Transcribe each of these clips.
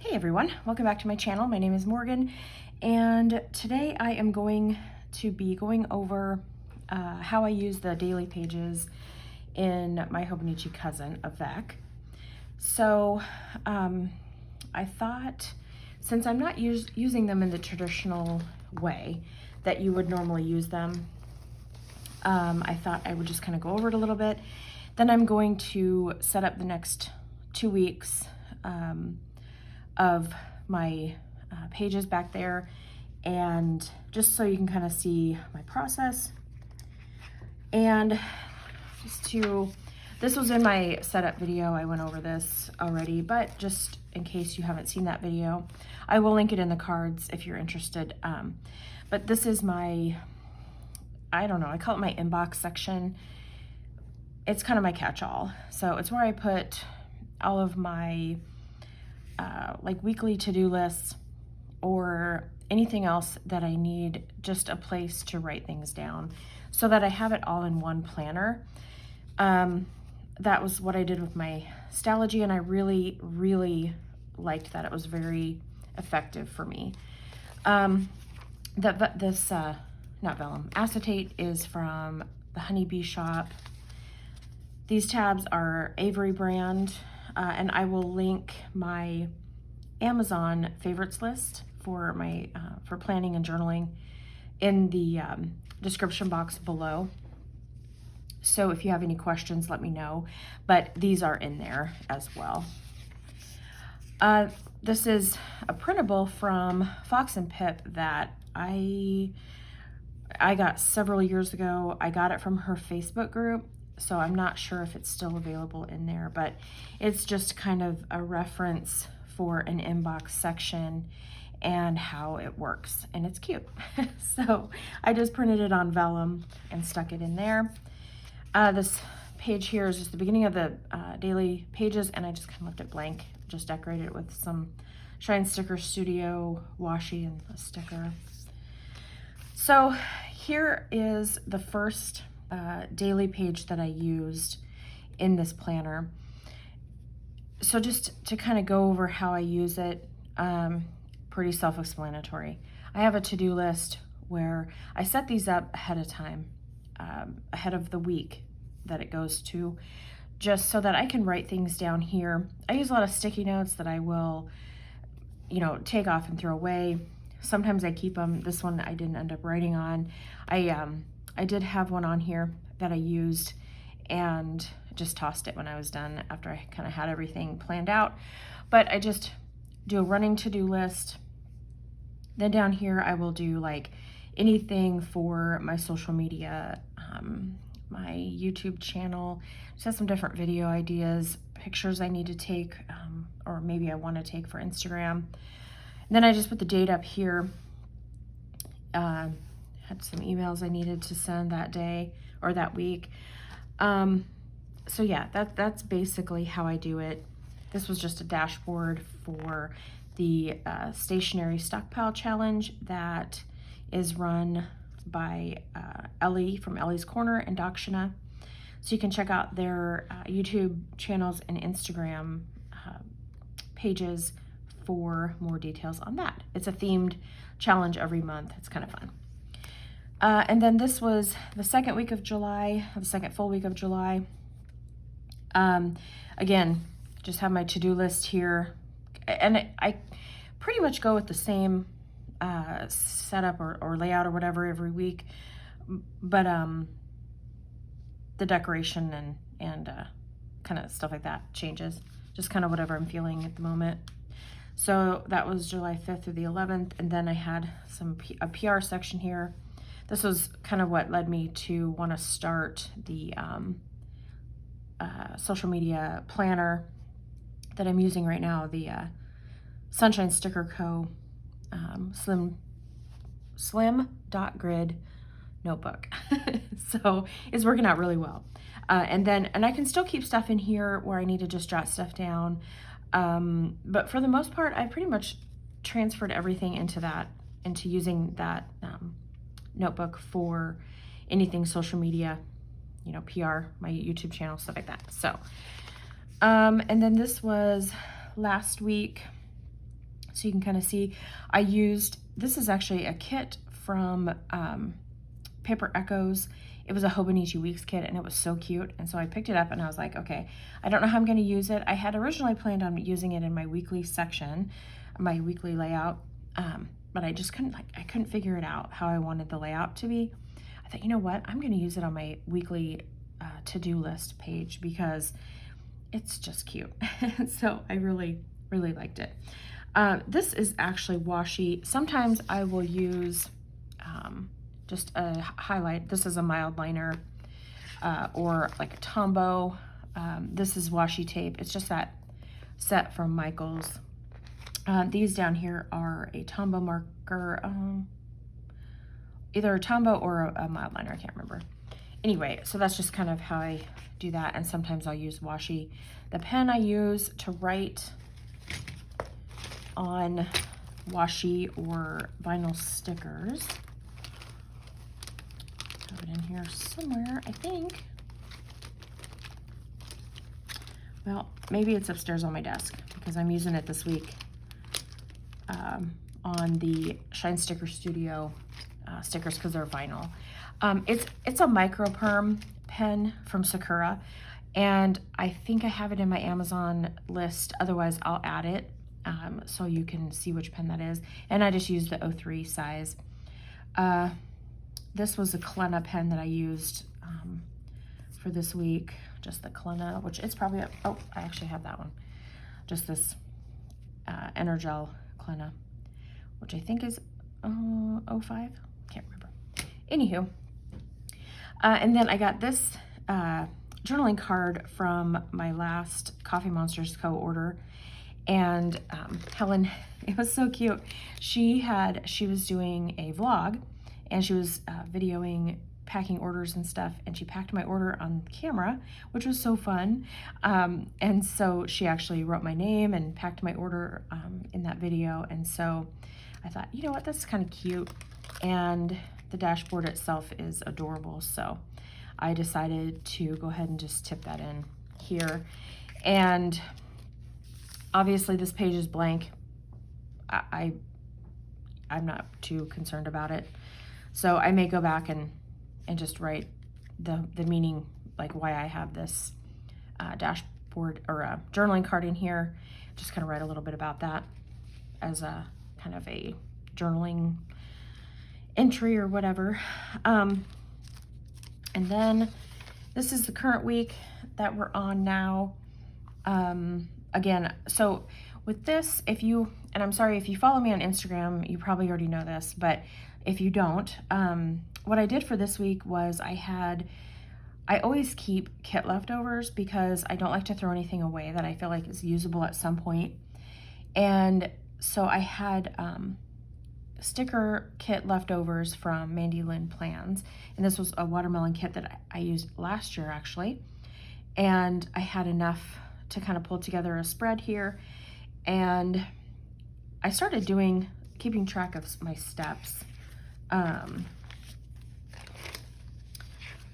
Hey everyone, welcome back to my channel. My name is Morgan, and today I am going to be going over how I use the daily pages in my Hobonichi Cousin, a VEC. So I thought, since I'm not using them in the traditional way that you would normally use them, I thought I would just kind of go over it a little bit. Then I'm going to set up the next 2 weeks of my pages back there, and just so you can kind of see my process. And this was in my setup video, I went over this already, but just in case you haven't seen that video, I will link it in the cards if you're interested. But this is my, I don't know, I call it my inbox section. It's kind of my catch-all. So it's where I put all of my like weekly to-do lists or anything else that I need, just a place to write things down so that I have it all in one planner. That was what I did with my Stalogy, and I really, really liked that. It was very effective for me. This not vellum, acetate is from the Honeybee shop. These tabs are Avery brand, and I will link my Amazon favorites list for my for planning and journaling in the description box below. So if you have any questions, let me know, but these are in there as well. This is a printable from Fox and Pip that I got several years ago. I got it from her Facebook group, so I'm not sure if it's still available in there, but it's just kind of a reference for an inbox section and how it works, and it's cute. So I just printed it on vellum and stuck it in there. This page here is just the beginning of the daily pages, and I just kind of left it blank, just decorated it with some Shine Sticker Studio washi and a sticker. So here is the first daily page that I used in this planner. So just to kind of go over how I use it, pretty self-explanatory. I have a to-do list where I set these up ahead of time, ahead of the week that it goes to, just so that I can write things down here. I use a lot of sticky notes that I will, take off and throw away. Sometimes I keep them. This one I didn't end up writing on. I did have one on here that I used and just tossed it when I was done after I kind of had everything planned out. But I just do a running to-do list. Then down here I will do like anything for my social media, my YouTube channel. Just have some different video ideas, pictures I need to take, or maybe I want to take for Instagram. And then I just put the date up here. Had some emails I needed to send that day or that week. So yeah, that's basically how I do it. This was just a dashboard for the stationary stockpile challenge that is run by Ellie from Ellie's Corner and Dakshina. So you can check out their YouTube channels and Instagram pages for more details on that. It's a themed challenge every month. It's kind of fun. And then this was the second week of July, the second full week of July. Again, just have my to-do list here, and I pretty much go with the same setup or layout or whatever every week, but the decoration and kind of stuff like that changes, just kind of whatever I'm feeling at the moment. So that was July 5th through the 11th, and then I had a PR section here. This was kind of what led me to want to start the social media planner that I'm using right now, the Sunshine Sticker Co. Slim.grid notebook. So it's working out really well. And I can still keep stuff in here where I need to just jot stuff down. But for the most part, I pretty much transferred everything into using that notebook for anything social media, PR, my YouTube channel, stuff like that. So, and then this was last week. So you can kind of see, I used, this is actually a kit from Paper Echoes. It was a Hobonichi Weeks kit, and it was so cute. And so I picked it up, and I was like, okay, I don't know how I'm going to use it. I had originally planned on using it in my weekly section, my weekly layout, but I just couldn't, I couldn't figure it out how I wanted the layout to be. I thought, you know what, I'm going to use it on my weekly to-do list page because it's just cute. So I really, really liked it. This is actually washi. Sometimes I will use just a highlight. This is a mild liner or like a Tombow. This is washi tape. It's just that set from Michaels. These down here are a Tombow marker, either a Tombow or a mild liner, I can't remember. Anyway, so that's just kind of how I do that, and sometimes I'll use washi. The pen I use to write on washi or vinyl stickers, have it in here somewhere, I think. Well, maybe it's upstairs on my desk because I'm using it this week on the Shine Sticker Studio stickers because they're vinyl. It's a micro perm pen from Sakura, and I think I have it in my Amazon list. Otherwise, I'll add it so you can see which pen that is. And I just used the 03 size. This was a Klena pen that I used for this week. Just the Klena, which it's probably, oh, I actually have that one. Just this Energel Klena, which I think is 05. Can't remember. Anywho, and then I got this journaling card from my last Coffee Monsters co-order, and Helen, it was so cute. She was doing a vlog, and she was videoing packing orders and stuff, and she packed my order on camera, which was so fun. And so she actually wrote my name and packed my order in that video, and so I thought, you know what, that's kind of cute. And the dashboard itself is adorable, so I decided to go ahead and just tip that in here. And obviously this page is blank. I'm not too concerned about it, so I may go back and just write the meaning, like why I have this dashboard or a journaling card in here. Just kind of write a little bit about that as a kind of a journaling entry or whatever. And then this is the current week that we're on now. Again, so with this, if you, and I'm sorry, if you follow me on Instagram, you probably already know this, but if you don't, what I did for this week was I always keep kit leftovers because I don't like to throw anything away that I feel like is usable at some point. And so I had sticker kit leftovers from Mandy Lynn Plans, and this was a watermelon kit that I used last year actually, and I had enough to kind of pull together a spread here, and I started keeping track of my steps.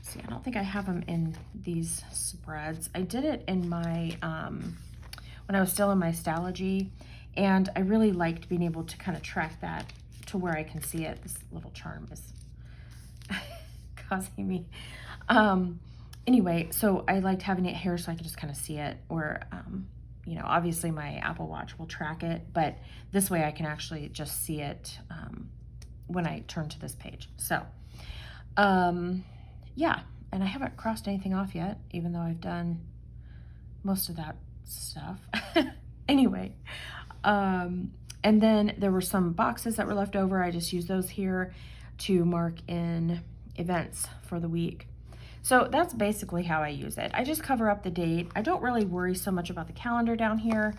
See, I don't think I have them in these spreads. I did it in my when I was still in my Stalogy, and I really liked being able to kind of track that to where I can see it. This little charm is causing me. Anyway, so I liked having it here so I could just kind of see it, or, you know, obviously my Apple Watch will track it, but this way I can actually just see it when I turn to this page. So, yeah, and I haven't crossed anything off yet, even though I've done most of that stuff. Anyway, and then there were some boxes that were left over. I just used those here to mark in events for the week. So that's basically how I use it. I just cover up the date. I don't really worry so much about the calendar down here,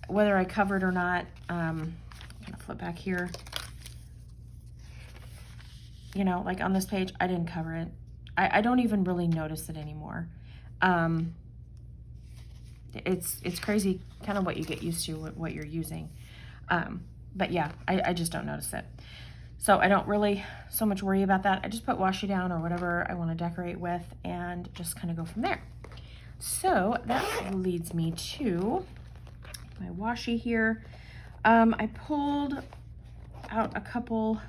whether I cover it or not. I'm gonna flip back here. You know, like on this page, I didn't cover it. I don't even really notice it anymore. It's crazy kind of what you get used to, what you're using. But yeah, I just don't notice it. So I don't really so much worry about that. I just put washi down or whatever I want to decorate with and just kind of go from there. So that leads me to my washi here. I pulled out a couple,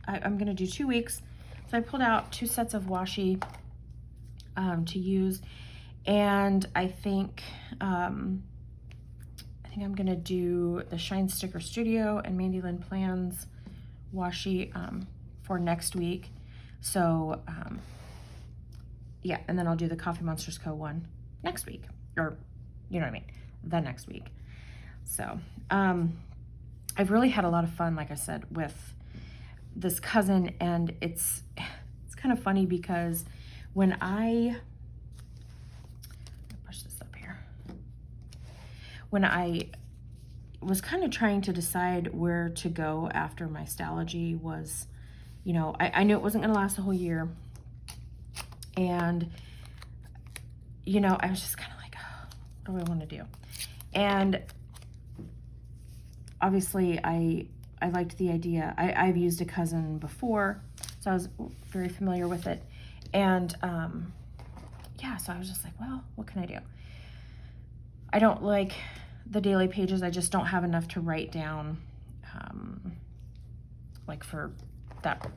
I'm gonna do 2 weeks. So I pulled out 2 sets of washi to use, and I think I'm gonna do the Shine Sticker Studio and Mandy Lynn Plans washi for next week. So yeah, and then I'll do the Coffee Monsters Co. one next week, or you know what I mean, the next week. So I've really had a lot of fun, like I said, with this cousin, and it's kind of funny because when I push this up here, when I was kind of trying to decide where to go after my Stalogy was, you know, I knew it wasn't going to last a whole year, and you know, I was just kind of like, oh, what do I want to do? And obviously I liked the idea. I've used a cousin before, so I was very familiar with it. And yeah, so I was just like, well, what can I do? I don't like the daily pages. I just don't have enough to write down, like for that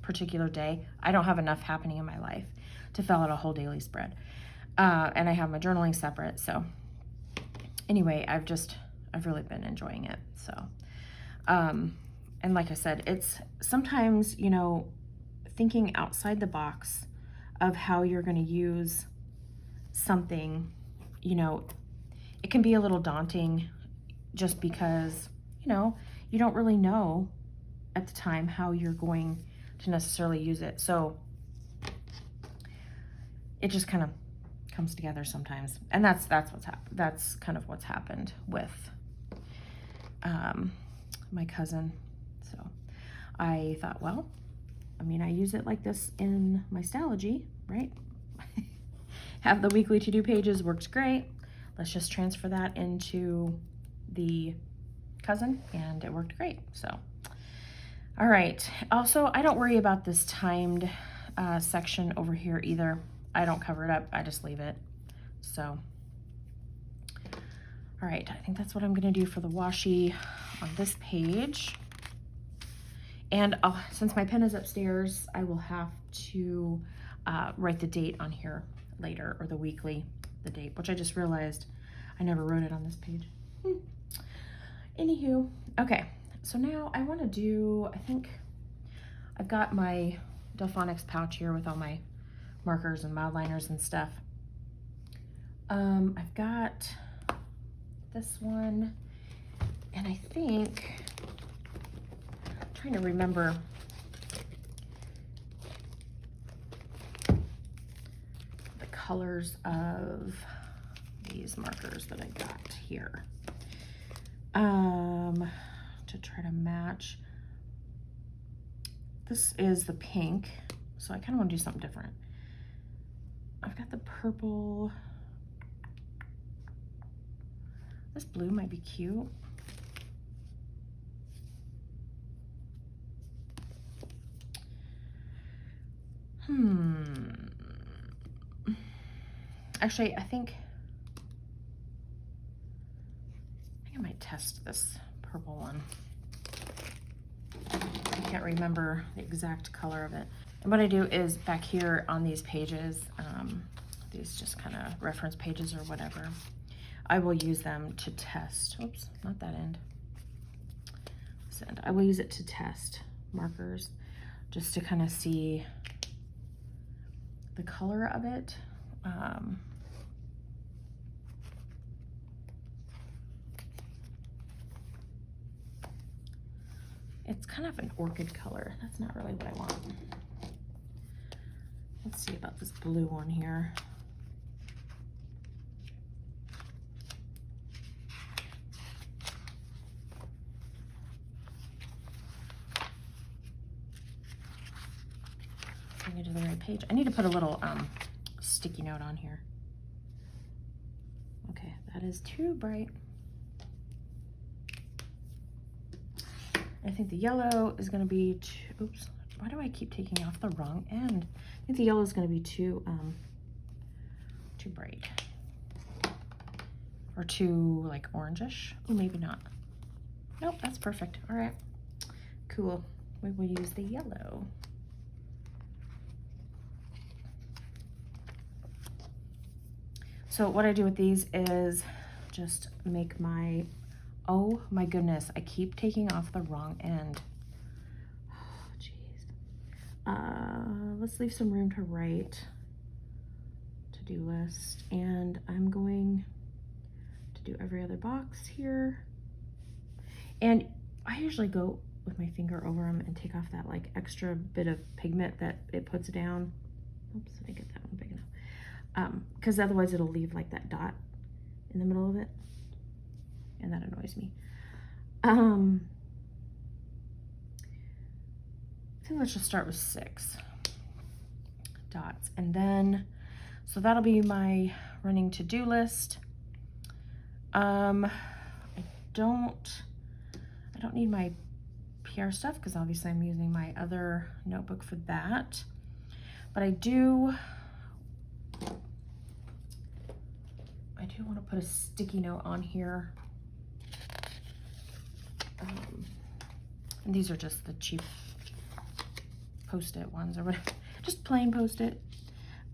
particular day. I don't have enough happening in my life to fill out a whole daily spread. And I have my journaling separate. So anyway, I've really been enjoying it. So, and like I said, it's sometimes, you know, thinking outside the box of how you're going to use something, you know, it can be a little daunting just because, you know, you don't really know at the time how you're going to necessarily use it. So it just kind of comes together sometimes. And that's kind of what's happened with my cousin. So I thought, well, I mean, I use it like this in my Stalogy, right? Have the weekly to-do pages, works great. Let's just transfer that into the cousin, and it worked great. So, all right. Also, I don't worry about this timed section over here either. I don't cover it up, I just leave it. So, all right, I think that's what I'm gonna do for the washi on this page. And since my pen is upstairs, I will have to write the date on here later, or the weekly, the date, which I just realized I never wrote it on this page. Anywho, okay, so now I wanna do, I think I've got my Delphonics pouch here with all my markers and mild liners and stuff. I've got this one, and I think, I'm trying to remember, the colors of these markers that I got here, to try to match. This is the pink, so I kind of want to do something different. I've got the purple. This blue might be cute. Actually, I think I might test this purple one. I can't remember the exact color of it. And what I do is back here on these pages, these just kind of reference pages or whatever, I will use them to test. Oops, not that end. This end. I will use it to test markers just to kind of see the color of it. It's kind of an orchid color. That's not really what I want. Let's see about this blue one here. Bring it to the right page. I need to put a little sticky note on here. Okay, that is too bright. I think the yellow is going to be too, oops, why do I keep taking off the wrong end? I think the yellow is going to be too bright, or too like orangish. Oh, maybe not. Nope, that's perfect. All right, cool. We will use the yellow. So what I do with these is just make my, oh my goodness, I keep taking off the wrong end. Oh, jeez. Let's leave some room to write. To-do list. And I'm going to do every other box here. And I usually go with my finger over them and take off that like extra bit of pigment that it puts down. Oops, I didn't get that one big enough. Because otherwise it'll leave like that dot in the middle of it, and that annoys me. I think let's just start with 6 dots, and then so that'll be my running to-do list. I don't need my PR stuff because obviously I'm using my other notebook for that, but I do want to put a sticky note on here. And these are just the cheap Post-it ones or whatever, just plain Post-it.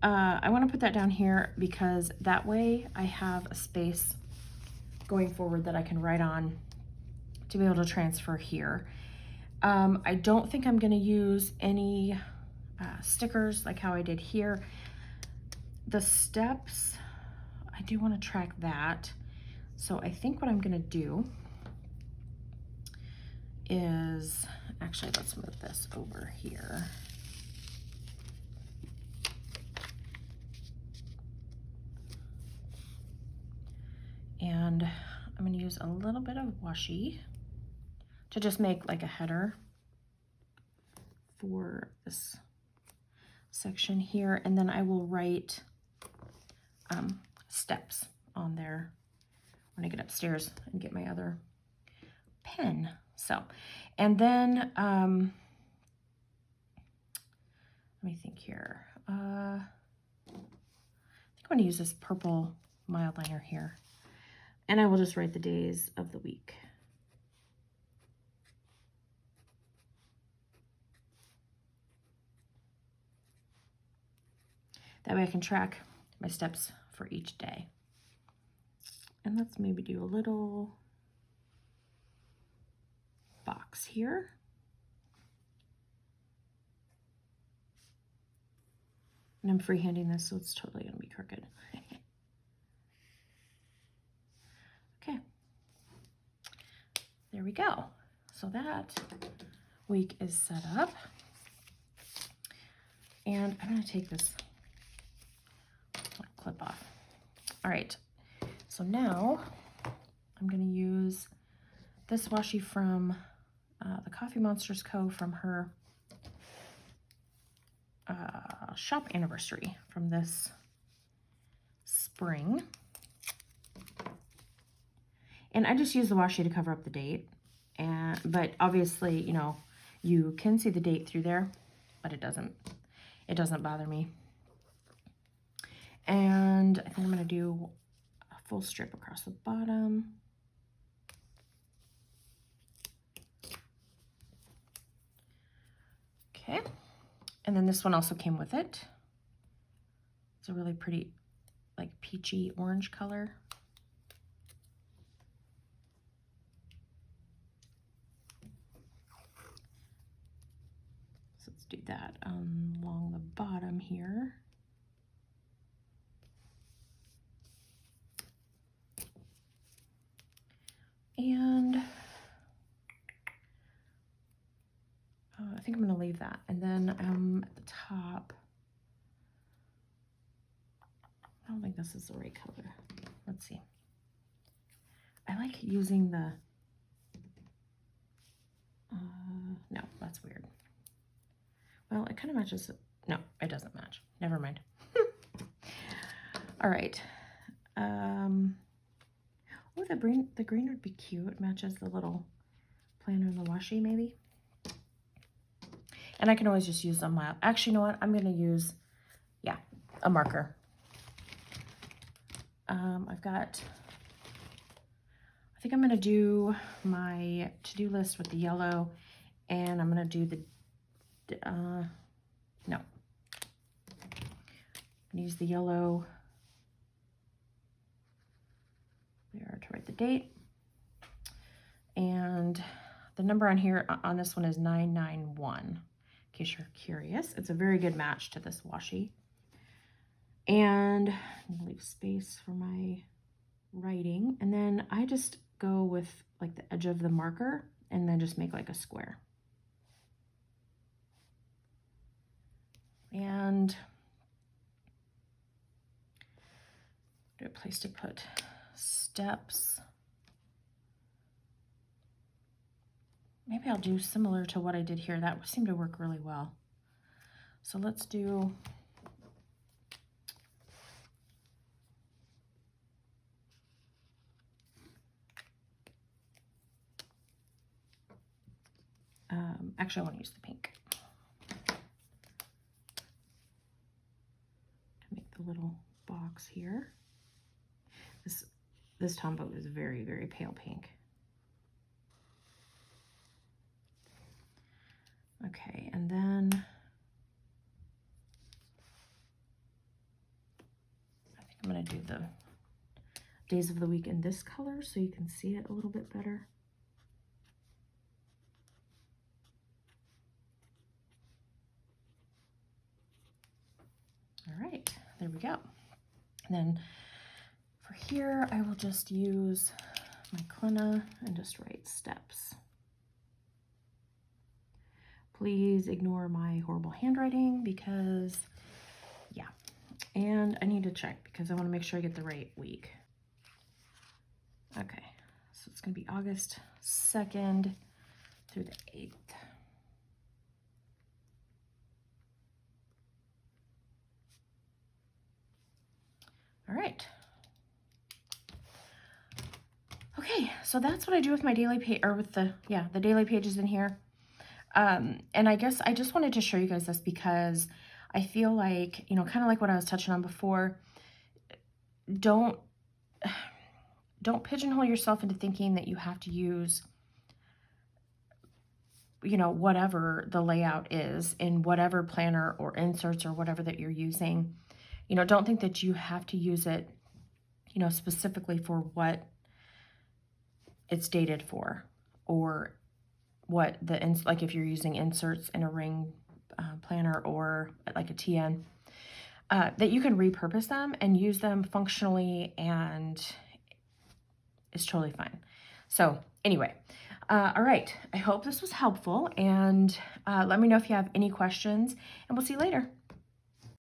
I want to put that down here because that way I have a space going forward that I can write on to be able to transfer here. I don't think I'm going to use any stickers like how I did here. The steps, I do want to track that. So I think what I'm going to do is, actually, let's move this over here. And I'm going to use a little bit of washi to just make like a header for this section here. And then I will write steps on there when I get upstairs and get my other pen. So, and then, let me think here. I think I'm going to use this purple mild liner here. And I will just write the days of the week. That way I can track my steps for each day. And let's maybe do a little box here. And I'm freehanding this, so it's totally going to be crooked. Okay. There we go. So that week is set up. And I'm going to take this clip off. All right. So now I'm going to use this washi from the Coffee Monsters Co. from her shop anniversary from this spring. And I just use the washi to cover up the date. But obviously, you know, you can see the date through there, but it doesn't bother me. And I think I'm going to do a full strip across the bottom. Okay. And then this one also came with it. It's a really pretty, like, peachy orange color. So let's do that along the bottom here. And I think I'm going to leave that. And then at the top, I don't think this is the right color. Let's see. I like using the, no, that's weird. Well, it kind of matches. No, it doesn't match. Never mind. All right. Oh, the green would be cute. It matches the little planner and the washi, maybe. And I can always just use a mild. Actually, you know what? I'm going to use, yeah, a marker. I think I'm going to do my to-do list with the yellow, and I'm going to do the, no. I'm going to use the yellow there to write the date. And the number on here, on this one, is 991, in case you're curious. It's a very good match to this washi. And I'm gonna leave space for my writing. And then I just go with like the edge of the marker and then just make like a square. And a place to put steps. Maybe I'll do similar to what I did here. That seemed to work really well. So let's do actually I want to use the pink to make the little box here. This Tombow is very, very pale pink. Okay, and then I think I'm going to do the days of the week in this color so you can see it a little bit better. All right, there we go. And then for here, I will just use my Klenna and just write steps. Please ignore my horrible handwriting because, yeah. And I need to check because I want to make sure I get the right week. Okay, so it's going to be August 2nd through the 8th. All right. Okay, so that's what I do with my daily page, or with the daily pages in here. And I guess I just wanted to show you guys this because I feel like, you know, kind of like what I was touching on before, don't pigeonhole yourself into thinking that you have to use, you know, whatever the layout is in whatever planner or inserts or whatever that you're using. You know, don't think that you have to use it, you know, specifically for what it's dated for, or what like if you're using inserts in a ring planner or like a TN, that you can repurpose them and use them functionally, and it's totally fine. So anyway, all right, I hope this was helpful, and let me know if you have any questions, and we'll see you later.